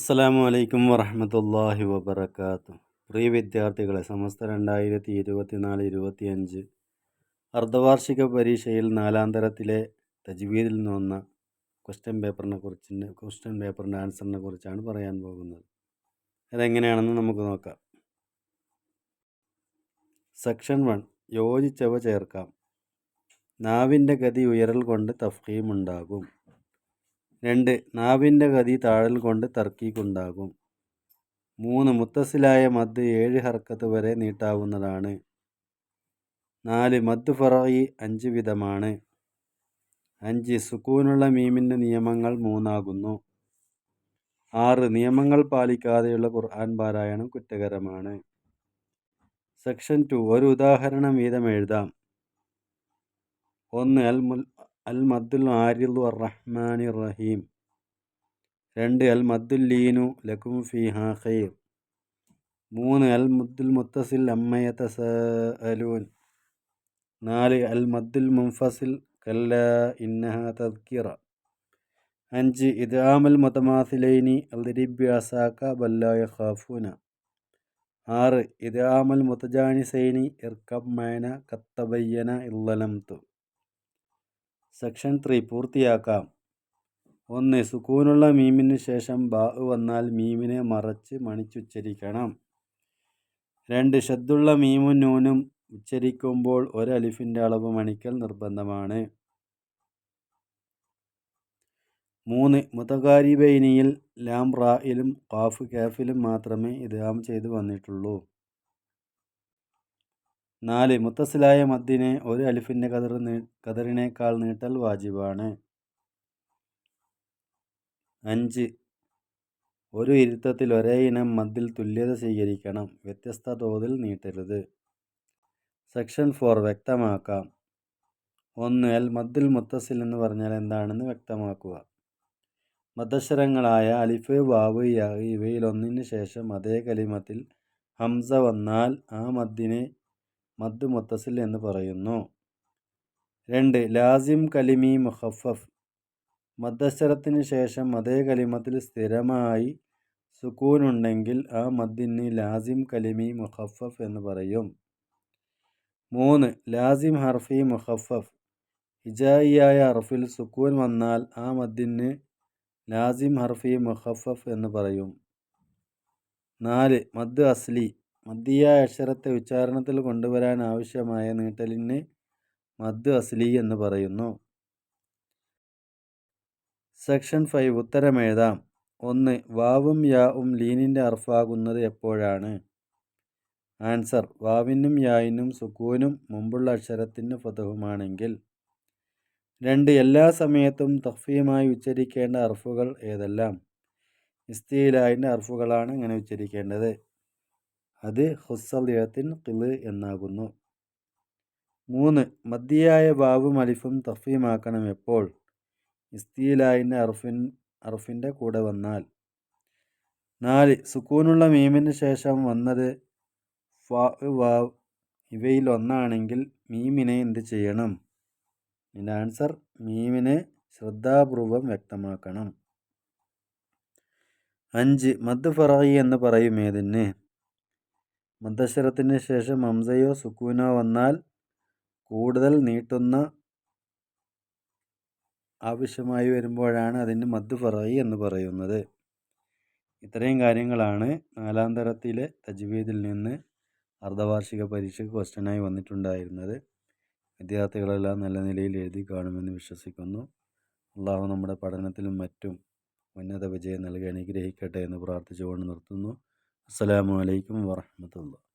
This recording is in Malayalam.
അസ്സലാമു അലൈക്കും വറഹ്മത്തുള്ളാഹി വബറകാതുഹു. പ്രിയ വിദ്യാർത്ഥികളെ, സമസ്ത 2024-25 അർദ്ധവാർഷിക പരീക്ഷയിൽ 4-ാം തരത്തിലെ തജ്വീദിൽ നിന്ന് വന്ന ക്വസ്റ്റ്യൻ പേപ്പറിൻ്റെ ആൻസറിനെ കുറിച്ചാണ് പറയാൻ പോകുന്നത്. അതെങ്ങനെയാണെന്ന് നമുക്ക് നോക്കാം. സെക്ഷൻ 1, യോജിച്ചവ ചേർക്കാം. നാവിൻ്റെ ഗതി ഉയരൽ കൊണ്ട് തഫ്ഖീം ഉണ്ടാകും. 2, നാവിൻ്റെ ഗതി താഴൽ കൊണ്ട് തർക്കീക്കുണ്ടാകും. 3, മുത്തസിലായ മദ് 7 ഹർക്കത്ത് വരെ നീട്ടാവുന്നതാണ്. 4, മദ് ഫറഈ 5 വിധമാണ്. 5, സുക്കൂനുള്ള മീമിൻ്റെ നിയമങ്ങൾ 3 ആകുന്നു. 6, നിയമങ്ങൾ പാലിക്കാതെയുള്ള ഖുർആൻ പാരായണം കുറ്റകരമാണ്. സെക്ഷൻ 2, ഒരു ഉദാഹരണം വീതം എഴുതാം. 1, അൽ മദ്ദുൽ ആരിദു അർ-റഹ്മാനിർ റഹീം. 2, അൽ മദ്ദുൽ ലീനു ലക്കും ഫീഹാ ഖൈർ. 3, അൽ മദ്ദുൽ മുത്തസിൽ അമ്മ യതസാഅലൂൻ. 4, അൽ മദ്ദുൽ മുൻഫസിൽ കല്ലാ ഇന്നഹാ തദ്കിറ. 5, ഇദ്ഗാമുൽ മുതമാസിലൈനി അദ്രിബ് ബിഅസാക ബല്ലാ യഖാഫൂന. 6, ഇദ്ഗാമുൽ മുതജാനിസൈനി ഇർകബ് മഅന കത്തബയ്യന ഇല്ലലംതു. സെക്ഷൻ 3 പൂർത്തിയാക്കാം. 1, സുക്കൂനുള്ള മീമിന് ശേഷം ബാ വന്നാൽ മീമിനെ മറച്ച് മണിച്ചുച്ചരിക്കണം. 2, ഷദ്ദുള്ള മീമും നൂനും ഉച്ചരിക്കുമ്പോൾ ഒരു അലിഫിൻ്റെ അളവ് മണിക്കൽ നിർബന്ധമാണ്. 3, മുതകാരിബൈനിയിൽ ലാം റായിലും ഖാഫ് കാഫിലും മാത്രമേ ഇദ്ഗാം ചെയ്ത് വന്നിട്ടുള്ളൂ. 4, മുത്തസിലായ മദ്ദിനെ ഒരു അലിഫിൻ്റെ കദറിനേക്കാൾ നീട്ടൽ വാജിബാണ്. 5, ഒരു ഇരുത്തത്തിൽ ഒരേ ഇനം മദ്ദിൽ തുല്യത സ്വീകരിക്കണം. വ്യത്യസ്ത തോതിൽ നീട്ടരുത്. സെക്ഷൻ 4 വ്യക്തമാക്കാം. 1, അൽ മദ്ദുൽ മുത്തസിൽ എന്ന് പറഞ്ഞാൽ എന്താണെന്ന് വ്യക്തമാക്കുക. മദ്ദക്ഷരങ്ങളായ അലിഫ്, വാവ്, യാ ഇവയിലൊന്നിന് ശേഷം അതേ കലിമത്തിൽ ഹംസ വന്നാൽ ആ മദ്ദിനെ മദ് മുത്തസിൽ എന്ന് പറയുന്നു. 2, ലാസിം കലിമി മുഖഫഫ്. മദ്ദക്ഷരത്തിന് ശേഷം അതേ കലിമത്തിൽ സ്ഥിരമായി സുക്കൂൻ ഉണ്ടെങ്കിൽ ആ മദ്ദിന് ലാസിം കലിമി മുഖഫഫ് എന്ന് പറയും. 3, ലാസിം ഹർഫി മുഖഫഫ്. ഹിജായിയായ ഹർഫിൽ സുക്കൂൻ വന്നാൽ ആ മദ്ദിന് ലാസിം ഹർഫി മുഖഫഫ് എന്ന് പറയും. 4, മദ് അസ്ലി. മദ്ദിയായ അക്ഷരത്തെ ഉച്ചാരണത്തിൽ കൊണ്ടുവരാൻ ആവശ്യമായ നീട്ടലിന് മദ് അസ്ലി എന്ന് പറയുന്നു. സെക്ഷൻ 5 ഉത്തരം എഴുതാം. 1, വാവും യാവും ലീനിൻ്റെ ഹർഫാകുന്നത് എപ്പോഴാണ്? ആൻസർ: വാവിനും യായിനും സുക്കൂനും മുമ്പുള്ള അക്ഷരത്തിന് ഫതഹുമാണെങ്കിൽ. 2, എല്ലാ സമയത്തും തഖ്ഫീമായി ഉച്ചരിക്കേണ്ട ഹർഫുകൾ ഏതെല്ലാം? ഇസ്തിഇലാഇൻ്റെ ഹർഫുകളാണ് ഇങ്ങനെ ഉച്ചരിക്കേണ്ടത്. അത് ഹുസ്സലിയത്തിൻ ഖില് എന്നാകുന്നു. 3, മദ്ദിയായ വാവും അലിഫും തഖ്ഫീമാക്കണം എപ്പോൾ? ഇസ്തിഇലാഇൻ്റെ ഹർഫിൻ്റെ കൂടെ വന്നാൽ. 4, സുക്കൂനുള്ള മീമിന് ശേഷം വന്നത് ഫ, വാവ് ഇവയിൽ ഒന്നാണെങ്കിൽ മീമിനെ എന്ത് ചെയ്യണം? ഇതിൻ്റെ ആൻസർ: മീമിനെ ശ്രദ്ധാപൂർവം വ്യക്തമാക്കണം. 5, മദ് ഫറഈ എന്ന് പറയും ഏതിന്? മദ്ദക്ഷരത്തിന് ശേഷം ഹംസയോ സുക്കൂനോ വന്നാൽ കൂടുതൽ നീട്ടുന്ന ആവശ്യമായി വരുമ്പോഴാണ് അതിന് മദ് ഫറഈ എന്ന് പറയുന്നത്. ഇത്രയും കാര്യങ്ങളാണ് 4-ാം തരത്തിലെ തജ്വീദിൽ നിന്ന് അർദ്ധവാർഷിക പരീക്ഷയ്ക്ക് ക്വസ്റ്റ്യനായി വന്നിട്ടുണ്ടായിരുന്നത്. വിദ്യാർത്ഥികളെല്ലാം നല്ല നിലയിൽ എഴുതി കാണുമെന്ന് വിശ്വസിക്കുന്നു. അള്ളാഹു നമ്മുടെ പഠനത്തിലും മറ്റും ഉന്നത വിജയം നൽകി അനുഗ്രഹിക്കട്ടെ എന്ന് പ്രാർത്ഥിച്ചുകൊണ്ട് നിർത്തുന്നു. അസ്സലാമു അലൈക്കും വറഹ്മത്തുള്ളാഹി.